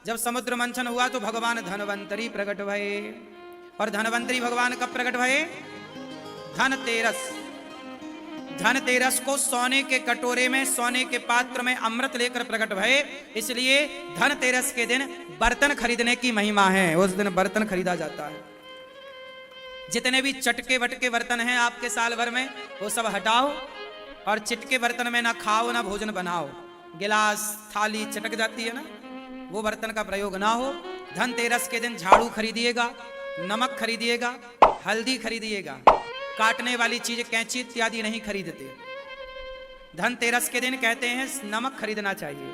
जब समुद्र मंथन हुआ तो भगवान धनवंतरी प्रकट भये। और धनवंतरी भगवान कब प्रकट भये? धनतेरस। धनतेरस को सोने के कटोरे में, सोने के पात्र में अमृत लेकर प्रकट भये। इसलिए धनतेरस के दिन बर्तन खरीदने की महिमा है। उस दिन बर्तन खरीदा जाता है। जितने भी चटके वटके बर्तन हैं आपके साल भर में, वो सब हटाओ और चिटके बर्तन में ना खाओ ना भोजन बनाओ। गिलास थाली चटक जाती है ना, वो बर्तन का प्रयोग ना हो। धनतेरस के दिन झाड़ू खरीदिएगा, नमक खरीदिएगा, हल्दी खरीदिएगा। काटने वाली चीज कैंची इत्यादि नहीं खरीदते। धनतेरस के दिन कहते हैं नमक खरीदना चाहिए,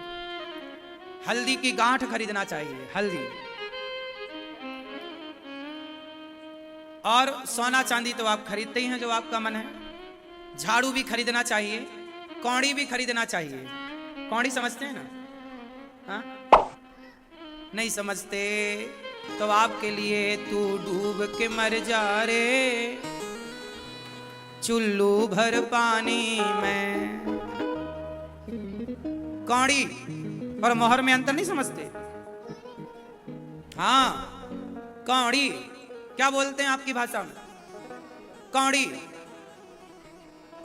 हल्दी की गांठ खरीदना चाहिए, हल्दी। और सोना चांदी तो आप खरीदते ही हैं जो आपका मन है। झाड़ू भी खरीदना चाहिए, कौड़ी भी खरीदना चाहिए। कौड़ी समझते हैं ना? हाँ? नहीं समझते तो आपके लिए तू डूब के मर जा रे चुल्लू भर पानी में। कौड़ी और मोहर में अंतर नहीं समझते? हाँ, कौड़ी क्या बोलते हैं आपकी भाषा में? कौड़ी,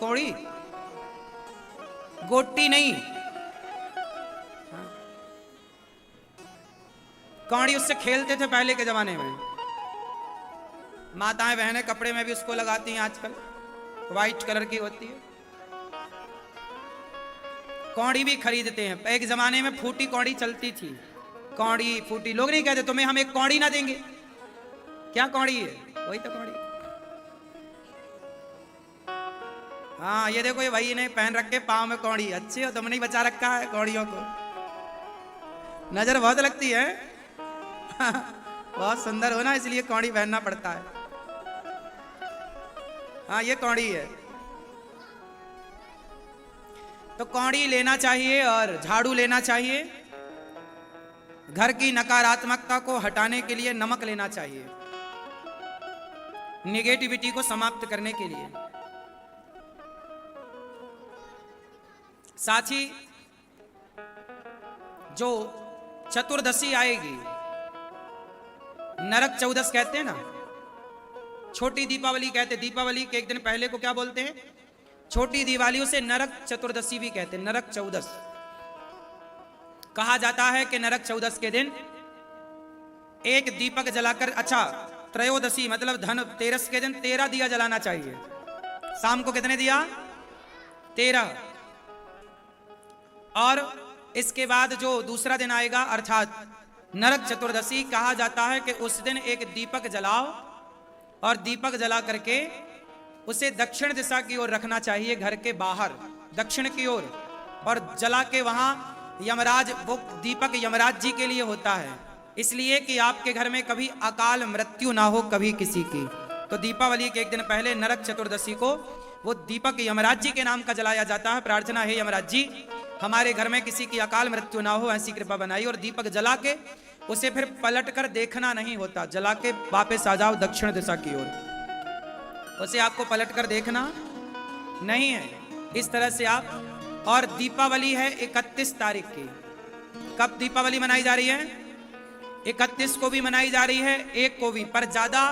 कौड़ी, गोटी नहीं। कौड़ी उससे खेलते थे पहले के जमाने में। माताएं बहनें कपड़े में भी उसको लगाती हैं आजकल, व्हाइट कलर की होती है। कौड़ी भी खरीदते हैं। एक जमाने में फूटी कौड़ी चलती थी। कौड़ी फूटी, लोग नहीं कहते तुम्हें हम एक कौड़ी ना देंगे। क्या कौड़ी है? वही तो कौड़ी। हाँ, ये देखो ये भाई ने पहन रखे पाँव में कौड़ी। अच्छे हो, तुमने ही बचा रखा है कौड़ियों को। नजर बहुत लगती है। बहुत सुंदर हो ना, इसलिए कौड़ी पहनना पड़ता है। हाँ, ये कौड़ी है। तो कौड़ी लेना चाहिए और झाड़ू लेना चाहिए। घर की नकारात्मकता को हटाने के लिए नमक लेना चाहिए, निगेटिविटी को समाप्त करने के लिए। साथ ही जो चतुर्दशी आएगी, नरक चौदस कहते हैं ना, छोटी दीपावली कहते हैं। दीपावली के एक दिन पहले को क्या बोलते हैं? छोटी दिवाली। उसे नरक चतुर्दशी भी कहते हैं, नरक चौदस। कहा जाता है कि नरक चौदस के दिन एक दीपक जलाकर, अच्छा त्रयोदशी मतलब धनतेरस के दिन 13 दिया जलाना चाहिए। शाम को कितने दिया? 13। और इसके बाद जो दूसरा दिन आएगा अर्थात नरक चतुर्दशी, कहा जाता है कि उस दिन एक दीपक जलाओ और दीपक जला करके उसे दक्षिण दिशा की ओर रखना चाहिए, घर के बाहर दक्षिण की ओर। और जला के वहां यमराज, वो दीपक यमराज जी के लिए होता है, इसलिए कि आपके घर में कभी अकाल मृत्यु ना हो कभी किसी की। तो दीपावली के एक दिन पहले नरक चतुर्दशी को वो दीपक यमराज जी के नाम का जलाया जाता है। प्रार्थना है यमराज जी हमारे घर में किसी की अकाल मृत्यु ना हो, ऐसी कृपा बनाई। और दीपक जला के उसे फिर पलट कर देखना नहीं होता, जला के वापस आ जाओ दक्षिण दिशा की ओर। उसे आपको पलट कर देखना नहीं है। इस तरह से आप। और दीपावली है 31 तारीख की। कब दीपावली मनाई जा रही है? 31 को भी मनाई जा रही है, 1 को भी, पर ज्यादा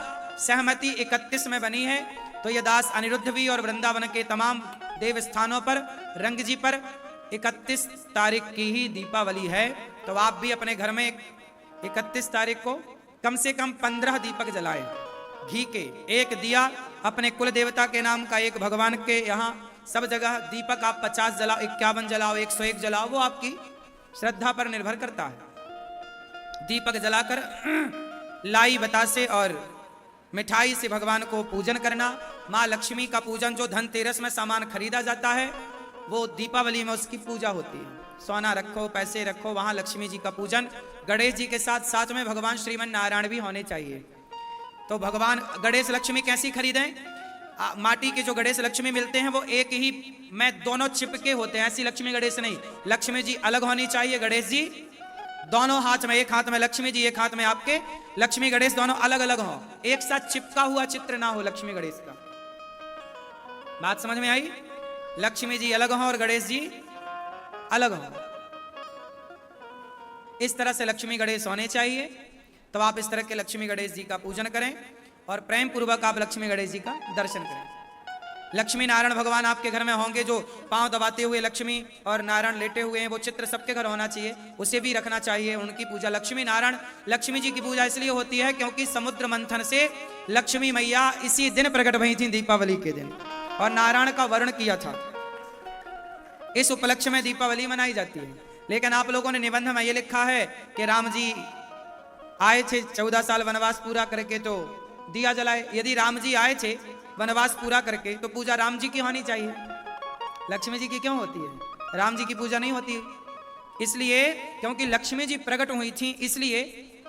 सहमति 31 में बनी है। तो ये दास अनिरुद्ध भी और वृंदावन के तमाम देव स्थानों पर, रंग जी पर 31 तारीख की ही दीपावली है। तो आप भी अपने घर में 31 तारीख को कम से कम 15 दीपक जलाएं, घी के। एक दिया अपने कुल देवता के नाम का, एक भगवान के यहाँ। सब जगह दीपक आप 50 जलाओ, 51 जलाओ, 101 जलाओ, वो आपकी श्रद्धा पर निर्भर करता है। दीपक जलाकर लाई बतासे और मिठाई से भगवान को पूजन करना। माँ लक्ष्मी का पूजन, जो धनतेरस में सामान खरीदा जाता है, वो दीपावली में उसकी पूजा होती है। सोना रखो, पैसे रखो, वहां लक्ष्मी जी का पूजन। गणेश जी के साथ साथ में भगवान श्रीमन नारायण भी होने चाहिए। तो भगवान गणेश लक्ष्मी कैसी खरीदें? माटी के जो गणेश लक्ष्मी मिलते हैं वो एक ही में दोनों चिपके होते हैं, ऐसी लक्ष्मी गणेश नहीं। लक्ष्मी जी अलग होनी चाहिए, गणेश जी दोनों हाथ में, एक हाथ में लक्ष्मी जी, एक हाथ में आपके लक्ष्मी गणेश, दोनों अलग अलग हो, एक साथ चिपका हुआ चित्र ना हो लक्ष्मी गणेश का। बात समझ में आई? लक्ष्मी जी अलग हो और गणेश जी अलग हो। इस तरह से लक्ष्मी गणेश होने चाहिए। तो आप इस तरह के लक्ष्मी गणेश जी का पूजन करें और प्रेम पूर्वक आप लक्ष्मी गणेश जी का दर्शन करें। लक्ष्मी नारायण भगवान आपके घर में होंगे, जो पांव दबाते हुए लक्ष्मी और नारायण लेटे हुए हैं, वो चित्र सबके घर होना चाहिए, उसे भी रखना चाहिए। उनकी पूजा लक्ष्मी नारायण लक्ष्मी जी की पूजा इसलिए होती है क्योंकि समुद्र मंथन से लक्ष्मी मैया इसी दिन प्रकट हुई थी, दीपावली के दिन, और नारायण का वर्ण किया था। इस उपलक्ष्य में दीपावली मनाई जाती है। लेकिन आप लोगों ने निबंध में ये लिखा है कि राम जी आए थे 14 साल वनवास पूरा करके तो दिया जलाए। यदि राम जी आए थे वनवास पूरा करके तो पूजा राम जी की होनी चाहिए, लक्ष्मी जी की क्यों होती है? राम जी की पूजा नहीं होती, इसलिए क्योंकि लक्ष्मी जी प्रकट हुई थी, इसलिए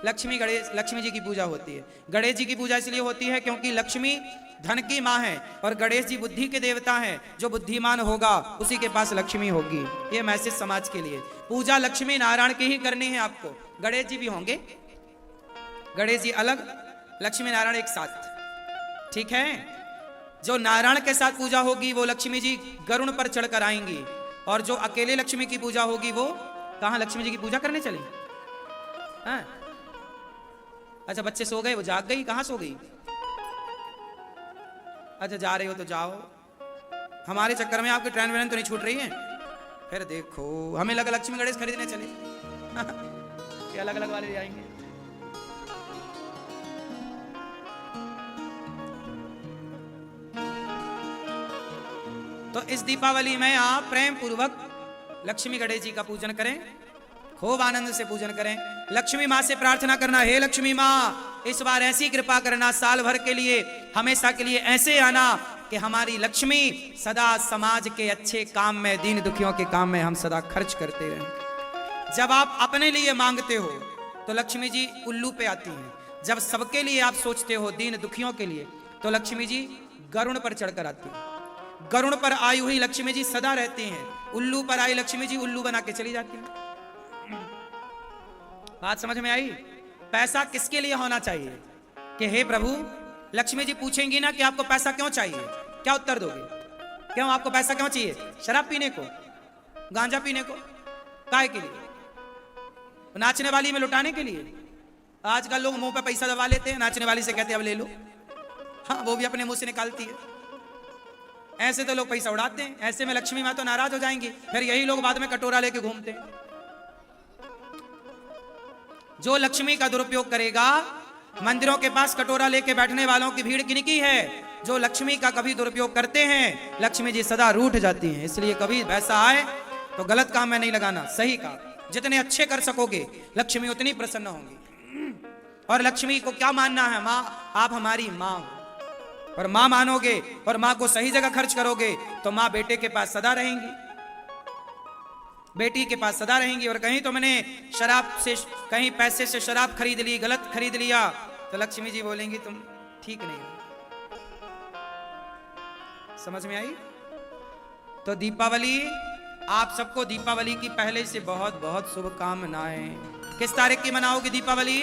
लक्ष्मी जी की पूजा होती है। गणेश जी की पूजा इसलिए होती है क्योंकि लक्ष्मी धन की माँ है और गणेश जी बुद्धि के देवता हैं। जो बुद्धिमान होगा उसी के पास लक्ष्मी होगी। ये मैसेज समाज के लिए। पूजा लक्ष्मी नारायण की ही करनी है आपको। गणेश जी भी होंगे, गणेश जी अलग, लक्ष्मी नारायण एक साथ, ठीक है। जो नारायण के साथ पूजा होगी वो लक्ष्मी जी गरुड़ पर चढ़कर आएंगी, और जो अकेले लक्ष्मी की पूजा होगी वो कहां लक्ष्मी जी की पूजा करने चले? हाँ? अच्छा, बच्चे सो गए, वो जाग गई, कहां सो गई? अच्छा, जा रहे हो तो जाओ, हमारे चक्कर में आपकी ट्रेन वेन तो नहीं छूट रही है। फिर देखो हमें लगा लक्ष्मी गणेश खरीदने चले ये अलग अलग वाले जाएंगे। तो इस दीपावली में आप प्रेम पूर्वक लक्ष्मी गणेश जी का पूजन करें, खूब आनंद से पूजन करें। लक्ष्मी माँ से प्रार्थना करना, हे लक्ष्मी माँ इस बार ऐसी कृपा करना, साल भर के लिए हमेशा के लिए ऐसे आना कि हमारी लक्ष्मी सदा समाज के अच्छे काम में, दीन दुखियों के काम में हम सदा खर्च करते रहें। जब आप अपने लिए मांगते हो तो लक्ष्मी जी उल्लू पे आती हैं। जब सबके लिए आप सोचते हो, दीन दुखियों के लिए, तो लक्ष्मी जी गरुड़ पर चढ़कर आती है। गरुड़ पर आई हुई लक्ष्मी जी सदा रहती हैं, उल्लू पर आई लक्ष्मी जी उल्लू बना के चली जाती हैं। बात समझ में आई? पैसा किसके लिए होना चाहिए कि हे प्रभु, लक्ष्मी जी पूछेंगी ना कि आपको पैसा क्यों चाहिए, क्या उत्तर दोगे? क्यों आपको पैसा क्यों चाहिए? शराब पीने को, गांजा पीने को, काय के लिए? नाचने वाली में लुटाने के लिए? आजकल लोग मुंह पे पैसा दबा लेते हैं, नाचने वाली से कहते हैं अब ले लो। हाँ, वो भी अपने मुंह से निकालती है। ऐसे तो लोग पैसा उड़ाते हैं, ऐसे में लक्ष्मी माँ तो नाराज हो जाएंगी। फिर यही लोग बाद में कटोरा लेके घूमते हैं। जो लक्ष्मी का दुरुपयोग करेगा, मंदिरों के पास कटोरा लेके बैठने वालों की भीड़ किनकी है? जो लक्ष्मी का कभी दुरुपयोग करते हैं, लक्ष्मी जी सदा रूठ जाती हैं। इसलिए कभी वैसा आए तो गलत काम में नहीं लगाना, सही काम। जितने अच्छे कर सकोगे लक्ष्मी उतनी प्रसन्न होंगी। और लक्ष्मी को क्या मानना है? माँ, आप हमारी माँ हो, और माँ मानोगे और माँ को सही जगह खर्च करोगे तो माँ बेटे के पास सदा रहेंगी, बेटी के पास सदा रहेंगी। और कहीं तो मैंने शराब से, कहीं पैसे से शराब खरीद ली, गलत खरीद लिया, तो लक्ष्मी जी बोलेंगी तुम ठीक नहीं हो। समझ में आई? तो दीपावली, आप सबको दीपावली की पहले से बहुत बहुत शुभकामनाएं। किस तारीख की मनाओगे दीपावली?